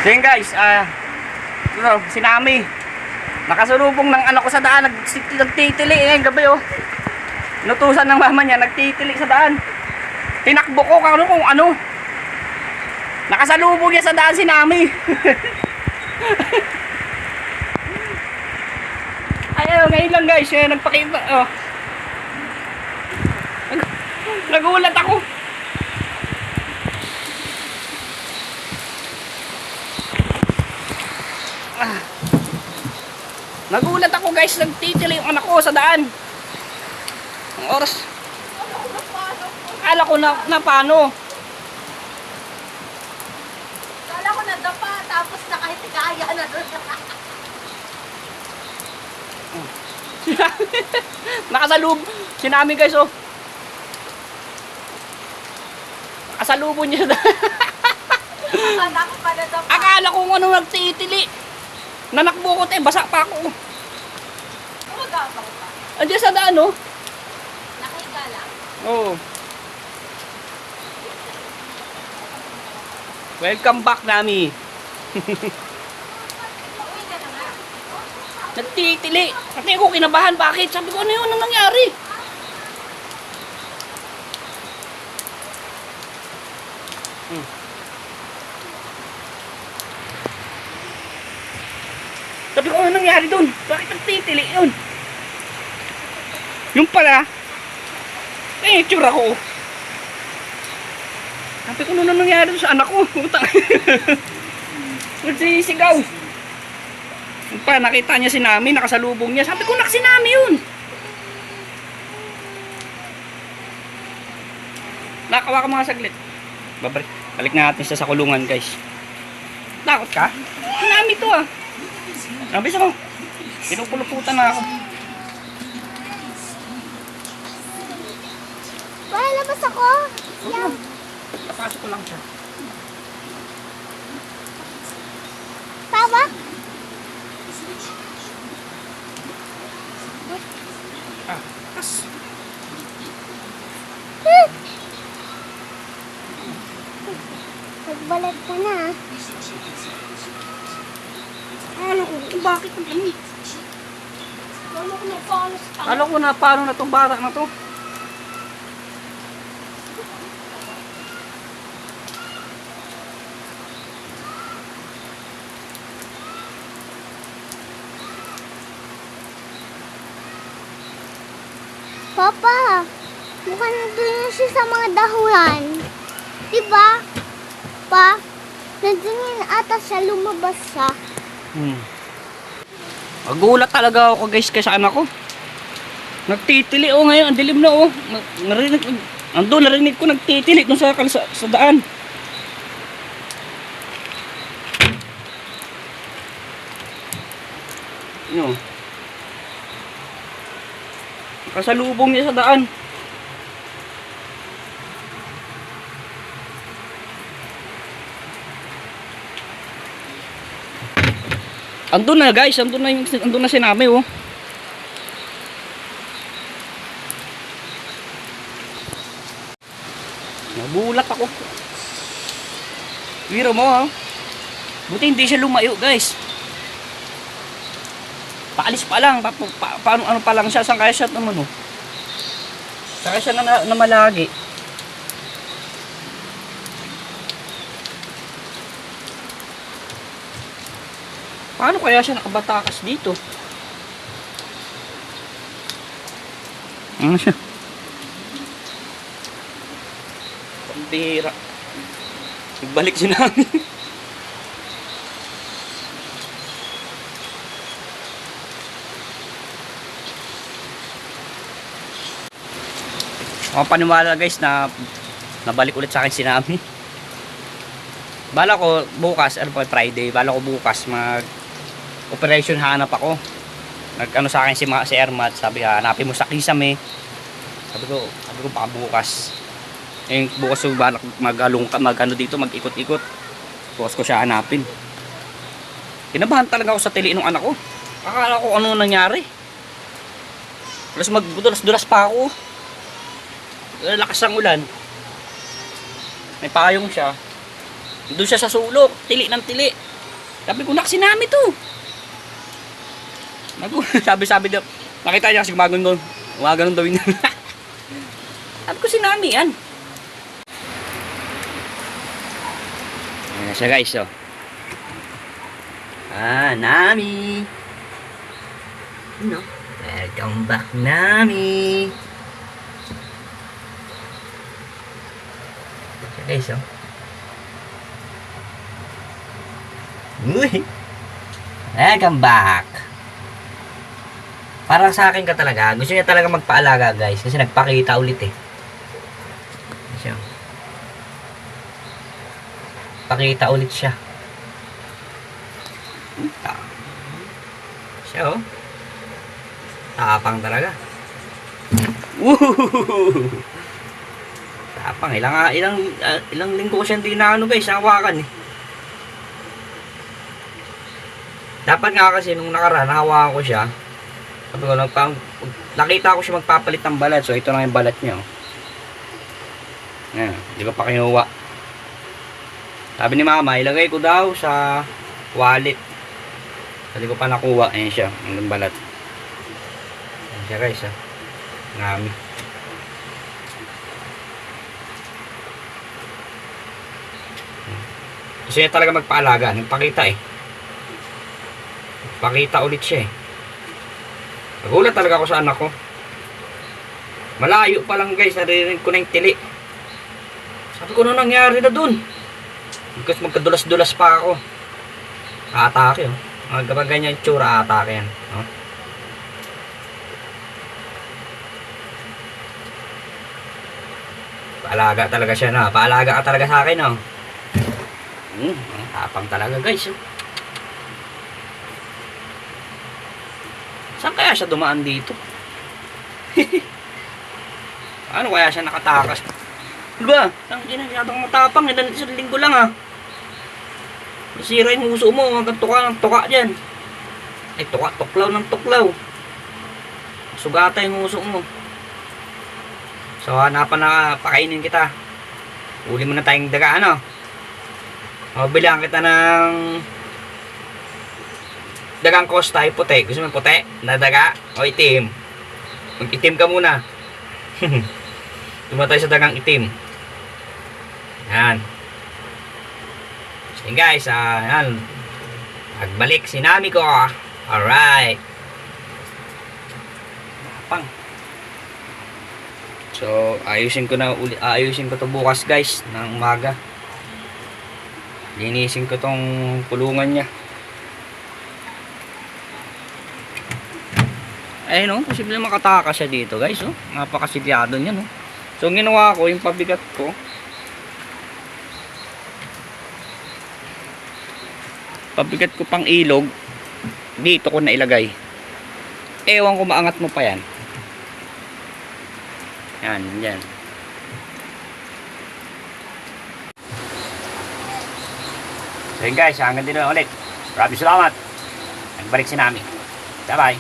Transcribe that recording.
Then guys, sinami. Nakasulubong ng anak ko sa daan, nagtitili ngayong gabi oh. Inutusan ng mama niya, nagtitili sa daan. Tinakbo ko kung ano. Nakasalubong niya sa daan si Nami. Ay, ngayon lang guys, nagpakita. Oh. Nagulat ako. Nagulat ako guys, nagtitili yung anak ko sa daan. Ang oras. Akala ko na paano. Akala ko na dapa, tapos nakahitigaya na doon. Nakasalub. Sinami guys oh. Nakasalubong niya sa daan. Akala ko pa na dapa. Akala ko ano nagtitili. Nanakbo ko tayo, basa pa ako. Magabang pa. Andiyan sa daan oh. Nakahiga lang. Oo. Welcome back Nami. Pauwi ka na nga. Nagtitili. Kasi ako kinabahan, bakit? Sabi ko ano yun ang nangyari? Sabi ko ano nangyari dun? Bakit nagtitili yun? Yung pala, tsura ko. Sabi ko ano nangyari dun sa anak ko? Utang. Nagsisigaw. Yung pala nakita niya si Nami, nakasalubong niya. Sabi ko si Nami yun. Nakawa ka mga saglit. Balik natin siya sa kulungan guys. Takot ka? Si Nami to ah. Nabis ako. Pinupuluputan na ako. Labas ako. Yan. Tapasok ko lang siya. Tawa? Kas. Nagbalik ka na. Ano ko? Bakit ang dami? Lalo ko na paano sa tanga. Alam ko na paano na tong bata na to. Papa, mukhang nandun na siya sa mga dahulan. Diba? Pa, nandun yun ata siya, lumabas siya. Magulat talaga ako guys kasi anak ko. Nagtitili oh ngayon, ang dilim na oh. Narinig ko nagtitili dun sa daan. Yun. Kasalubong niya sa daan. Andun na guys, andun na si Nami oh. Nabulat ako. Biro mo ha. Buti hindi siya lumayo guys. Paalis pa lang, paano ano pa lang siya, saan kaya siya naman oh. Saan kaya siya na malagi. Paano kaya siya nakabatakas dito? Ano siya? Pambira. Nagbalik si Nami. Ako paniwala guys na nabalik ulit sa akin si Nami. Bala ko bukas, Friday, bala ko bukas operation hanap ako. Nag-ano sa akin si Ermat, sabi hanapin mo sa Kisame. Sabi ko baka bukas. Bukas ko balak mag-ano dito, mag-ikot-ikot. Bukas ko siya hanapin. Kinabahan talaga ako sa tili ng anak ko. Akala ko ano nangyari. Dulas pa ako. Lakas ang ulan. May payong siya. Doon siya sa sulok, tili ng tili. Sabi ko, sinami to. Sabi daw. Nakita niya kasi gumaganon daw yun. Sabi ko, sinami yan. Ayan na siya guys, oh. Nami. No? Welcome back, Nami. Siya guys, oh. Uy! Welcome back! Parang sa akin ka talaga. Gusto niya talaga magpaalaga guys. Kasi nagpakita ulit eh. Siya. Pakita ulit siya. Siya oh. Tapang talaga. Woohoo! Tapang. Ilang linggo ko siya hindi na guys. Hawakan eh. Dapat nga kasi nung nakaraan, nahawakan ko siya. Sabi ko, nakita ko siya magpapalit ng balat. So, ito na yung balat niya. Oh. Ayan, di ko pa kinuha. Sabi ni mama, ilagay ko daw sa wallet. Hindi ko pa nakuha. Ayan siya, ang balat. Ayan siya guys, ha. Ngami. Gusto niya talaga magpaalaga. Nagpakita eh. Pakita ulit siya eh. Nagulat talaga ako sa anak ko. Malayo pa lang guys, naririnig ko na yung tili. Sabi ko, ano nangyari na dun? Kasi magkadulas-dulas pa ako. Atake oh. Kapag ganyan yung tsura, atake yan. Oh. Paalaga talaga siya na. Paalaga ka talaga sa akin oh. Tapang talaga guys oh. Saan kaya siya dumaan dito? Ano kaya siya nakatakas? Diba? Ang ginagawa matapang. Isang linggo lang ha. Nasira yung uso mo. Hanggang tuka ng tuka dyan. Ay tuka. Tuklaw ng tuklaw. Sugata yung uso mo. So hanapan na pakainin kita. Uli mo na tayong daga ano. O bilang kita ng dagang Costa ay puti. Gusto mo puti? Na daga? O itim? Mag-itim ka muna. Tumatay sa dagang itim. Yan. So guys, yan. Nagbalik si Nami ko. Alright. Pang. So, ayusin ko to bukas guys, ng umaga. Linisin ko tong kulungan niya. Ayun no, posible makatakas siya dito guys oh. Napakasilyado niya no. So ang ginawa ko, yung pabigat ko, pabigat ko pang ilog, dito ko na ilagay. Ewan ko maangat mo pa yan. Yan, yan. So yun guys, hanggang dito ulit. Maraming salamat. Nagbalik si Nami. Bye bye.